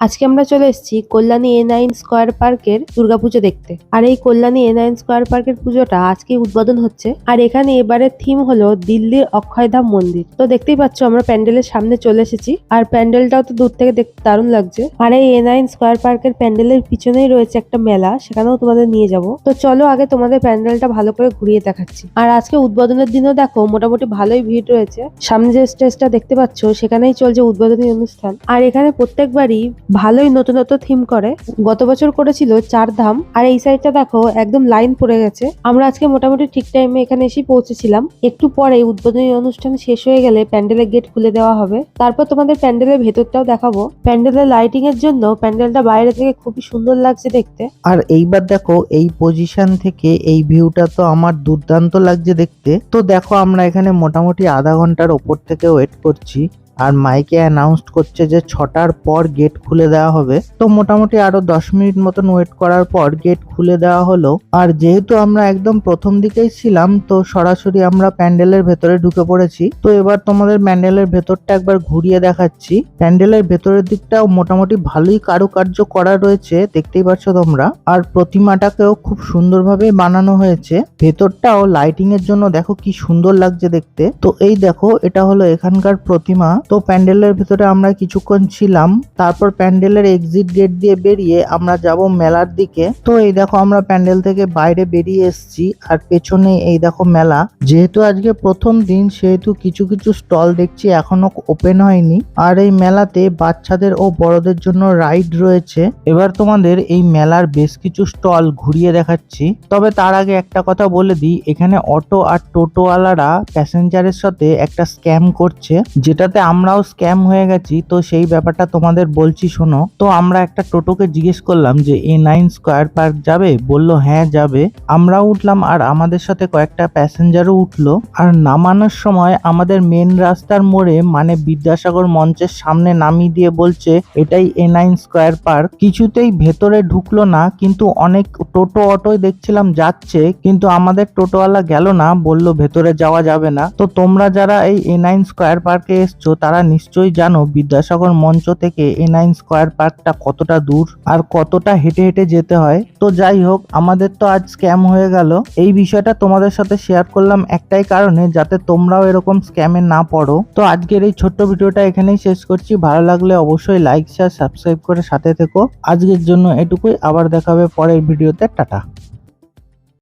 আজকে আমরা চলে এসেছি কল্যাণী A9 স্কয়ার পার্কের দুর্গাপুজো দেখতে। আর এই কল্যাণী A9 স্কয়ার পার্কের পুজোটা আজকে উদ্বোধন হচ্ছে। আর এখানে এবারের থিম হলো দিল্লির অক্ষয়ধাম মন্দির। তো দেখতেই পাচ্ছ আমরা প্যান্ডেলের সামনে চলে এসেছি। আর প্যান্ডেলটাও তো দূর থেকে দেখতে দারুণ লাগছে। আর এই A9 স্কয়ার পার্কের প্যান্ডেলের পিছনেই রয়েছে একটা মেলা, সেখানেও তোমাদের নিয়ে যাব। তো চলো আগে তোমাদের প্যান্ডেলটা ভালো করে ঘুরিয়ে দেখাচ্ছি। আর আজকে উদ্বোধনের দিনও দেখো মোটামুটি ভালোই ভিড় রয়েছে। সামনে যে স্টেজটা দেখতে পাচ্ছ সেখানেই চলছে উদ্বোধনী অনুষ্ঠান। আর এখানে প্রত্যেকবারই ভালোই নতুনত্ব থিম করে। গত বছর করেছিল 4 ধাম। আর এই সাইডটা দেখো একদম লাইন পড়ে গেছে। আমরা আজকে মোটামুটি ঠিক টাইমে এখানে এসে পৌঁছেছিলাম। একটু পরে উদ্বোধনী অনুষ্ঠান শেষ হয়ে গেলে প্যান্ডেলের গেট খুলে দেওয়া হবে। তারপর তোমাদের প্যান্ডেলের ভেতরটাও দেখাবো। প্যান্ডেলের লাইটিং এর জন্য প্যান্ডেলটা বাইরে থেকে খুবই সুন্দর লাগছে দেখতে। আর এইবার দেখো এই পজিশন থেকে এই ভিউটা তো আমার দুর্দান্ত লাগছে দেখতে। তো দেখো আমরা এখানে মোটামুটি আধা ঘন্টার ওপর থেকে ওয়েট করছি। আর মাইকে অ্যানাউন্স করছে যে 6টার পর গেট খুলে দেওয়া হবে। তো মোটামুটি আরো 10 মিনিট মতন ওয়েট করার পর গেট খুলে দেওয়া হলো। আর যেহেতু আমরা একদম প্রথম দিকেই ছিলাম, তো সরাসরি আমরা প্যান্ডেলের ভেতরে ঢুকে পড়েছি। তো এবার তোমাদের প্যান্ডেলের ভেতরটা একবার ঘুরিয়ে দেখাচ্ছি। প্যান্ডেলের ভেতরের দিকটাও মোটামুটি ভালোই কারুকার্য করা রয়েছে, দেখতেই পাচ্ছ তোমরা। আর প্রতিমাটাকেও খুব সুন্দরভাবে বানানো হয়েছে। ভেতরটাও লাইটিং এর জন্য দেখো কি সুন্দর লাগছে দেখতে। তো এই দেখো এটা হলো এখানকার প্রতিমা। তো প্যান্ডেলের ভিতরে আমরা কিছুক্ষণ ছিলাম, তারপর প্যান্ডেলের এক্সিট গেট দিয়ে বেরিয়ে আমরা যাব মেলার দিকে। তো এই দেখো আমরা প্যান্ডেল থেকে বাইরে বেরিয়ে এসেছি। আর পেছনে এই দেখো মেলা। যেহেতু আজকে প্রথম দিন, সেহেতু কিছু কিছু স্টল দেখছি এখনো ওপেন হয়নি। আর এই মেলাতে বাচ্চাদের ও বড়দের জন্য রাইড রয়েছে। এবার তোমাদের এই মেলার বেশ কিছু স্টল ঘুরিয়ে দেখাচ্ছি। তবে তার আগে একটা কথা বলে দিই, এখানে অটো আর টোটোওয়ালারা প্যাসেঞ্জারের সাথে একটা স্ক্যাম করছে, যেটাতে আমরাও স্ক্যাম হয়ে গেছি। তো সেই ব্যাপারটা তোমাদের বলছি শোনো। তো আমরা একটা টোটোকে জিজ্ঞেস করলাম যে A9 স্কয়ার পার্ক যাবে, বলল হ্যাঁ যাবে। আমরাও উঠলাম আর আমাদের সাথে কয়েকটা প্যাসেঞ্জারও উঠলো। আর নামানোর সময় আমাদের মেন রাস্তার মোড়ে মানে বিদ্যাসাগর মঞ্চের সামনে নামিয়ে দিয়ে বলছে এটাই A9 স্কয়ার পার্ক। কিছুতেই ভেতরে ঢুকলো না, কিন্তু অনেক টোটো অটোই দেখছিলাম যাচ্ছে, কিন্তু আমাদের টোটোওয়ালা গেল না, বলল ভেতরে যাওয়া যাবে না। তো তোমরা যারা এই A9 স্কয়ার পার্কে এসছো তারা নিশ্চয়ই জানো বিদ্যাসাগর মঞ্চ থেকে A9 স্কয়ার পার্কটা কতটা দূর আর কতটা হেঁটে হেঁটে যেতে হয়। তো যাই হোক, আমাদের তো আজ স্ক্যাম হয়ে গেল। এই বিষয়টা তোমাদের সাথে শেয়ার করলাম একটাই কারণে, যাতে তোমরাও এরকম স্ক্যামে না পড়ো। তো আজকের এই ছোট্ট ভিডিওটা এখানেই শেষ করছি। ভালো লাগলে অবশ্যই লাইক শেয়ার সাবস্ক্রাইব করে সাথে থেকো। আজকের জন্য এটুকুই, আবার দেখা হবে পরের ভিডিওতে। টাটা।